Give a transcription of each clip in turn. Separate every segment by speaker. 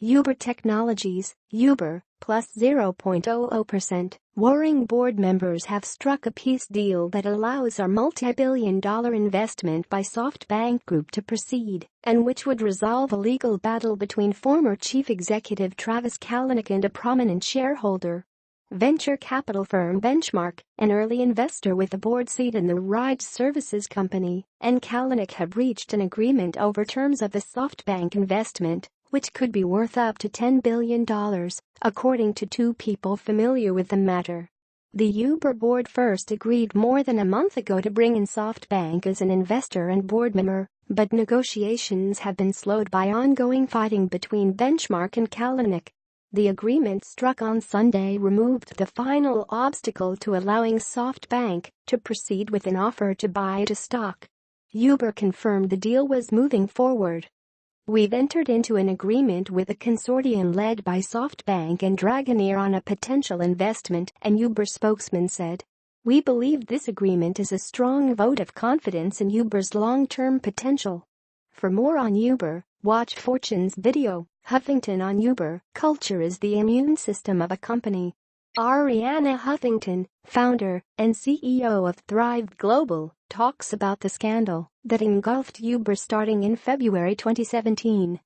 Speaker 1: Uber Technologies, Uber, plus 0.00%. Warring board members have struck a peace deal that allows our multi-billion-dollar investment by SoftBank Group to proceed, and which would resolve a legal battle between former Chief Executive Travis Kalanick and a prominent shareholder. Venture capital firm Benchmark, an early investor with a board seat in the ride services company, and Kalanick have reached an agreement over terms of the SoftBank investment, which could be worth up to $10 billion, according to two people familiar with the matter. The Uber board first agreed more than a month ago to bring in SoftBank as an investor and board member, but negotiations have been slowed by ongoing fighting between Benchmark and Kalanick. The agreement struck on Sunday removed the final obstacle to allowing SoftBank to proceed with an offer to buy into stock. Uber confirmed the deal was moving forward. "We've entered into an agreement with a consortium led by SoftBank and Dragoneer on a potential investment," an Uber spokesman said. "We believe this agreement is a strong vote of confidence in Uber's long-term potential." For more on Uber, watch Fortune's video, Huffington on Uber. Culture is the immune system of a company. Arianna Huffington, founder and CEO of Thrive Global, talks about the scandal that engulfed Uber starting in February 2017.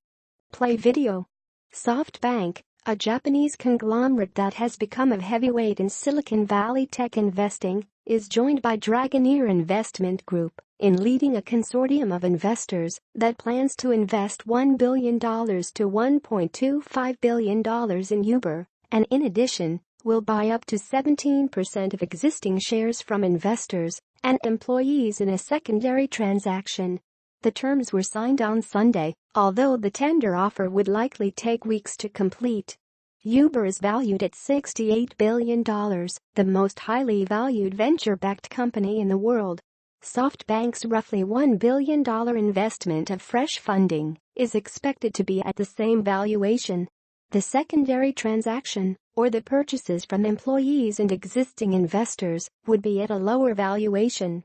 Speaker 1: Play video. SoftBank, a Japanese conglomerate that has become a heavyweight in Silicon Valley tech investing, is joined by Dragoneer Investment Group in leading a consortium of investors that plans to invest $1 billion to $1.25 billion in Uber, and in addition, will buy up to 17% of existing shares from investors and employees in a secondary transaction. The terms were signed on Sunday, although the tender offer would likely take weeks to complete. Uber is valued at $68 billion, the most highly valued venture-backed company in the world. SoftBank's roughly $1 billion investment of fresh funding is expected to be at the same valuation. The secondary transaction, or the purchases from employees and existing investors, would be at a lower valuation.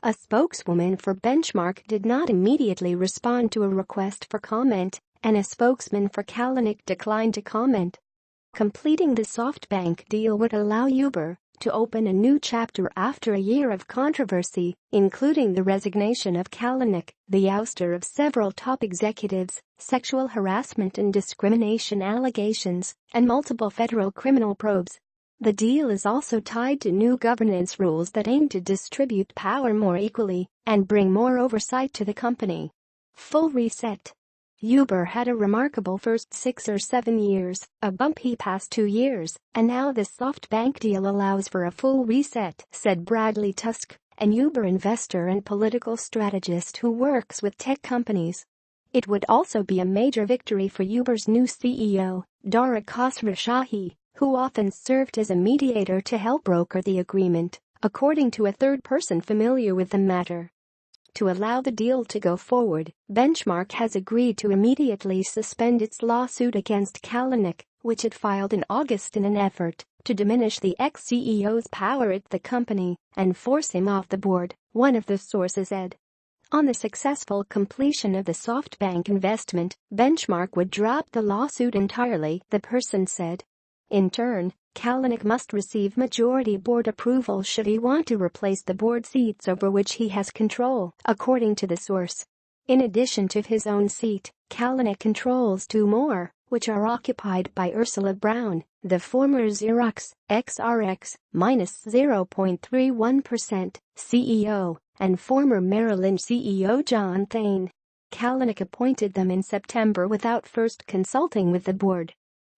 Speaker 1: A spokeswoman for Benchmark did not immediately respond to a request for comment, and a spokesman for Kalanick declined to comment. Completing the SoftBank deal would allow Uber to open a new chapter after a year of controversy, including the resignation of Kalanick, the ouster of several top executives, sexual harassment and discrimination allegations, and multiple federal criminal probes. The deal is also tied to new governance rules that aim to distribute power more equally and bring more oversight to the company. Full reset. Uber had a remarkable first 6 or 7 years, a bumpy past 2 years, and now the SoftBank deal allows for a full reset, said Bradley Tusk, an Uber investor and political strategist who works with tech companies. It would also be a major victory for Uber's new CEO, Dara Khosrowshahi, who often served as a mediator to help broker the agreement, according to a third person familiar with the matter. To allow the deal to go forward, Benchmark has agreed to immediately suspend its lawsuit against Kalanick, which it filed in August in an effort to diminish the ex-CEO's power at the company and force him off the board, one of the sources said. On the successful completion of the SoftBank investment, Benchmark would drop the lawsuit entirely, the person said. In turn, Kalanick must receive majority board approval should he want to replace the board seats over which he has control, according to the source. In addition to his own seat, Kalanick controls 2 more, which are occupied by Ursula Brown, the former Xerox, XRX, -0.31% CEO, and former Merrill Lynch CEO John Thain. Kalanick appointed them in September without first consulting with the board.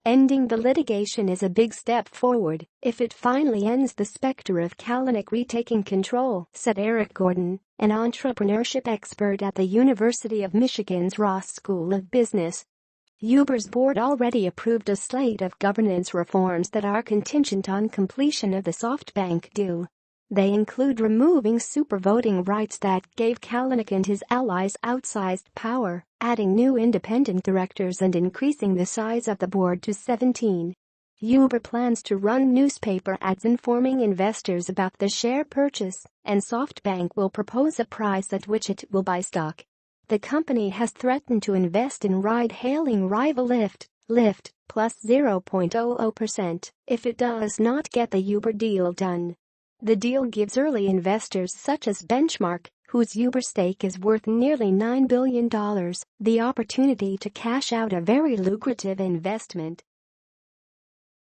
Speaker 1: Ending the litigation is a big step forward if it finally ends the specter of Kalanick retaking control, said Eric Gordon, an entrepreneurship expert at the University of Michigan's Ross School of Business. Uber's board already approved a slate of governance reforms that are contingent on completion of the SoftBank deal. They include removing supervoting rights that gave Kalanick and his allies outsized power, adding new independent directors and increasing the size of the board to 17. Uber plans to run newspaper ads informing investors about the share purchase, and SoftBank will propose a price at which it will buy stock. The company has threatened to invest in ride-hailing rival Lyft, Lyft, plus 0.00%, if it does not get the Uber deal done. The deal gives early investors such as Benchmark, whose Uber stake is worth nearly $9 billion, the opportunity to cash out a very lucrative investment.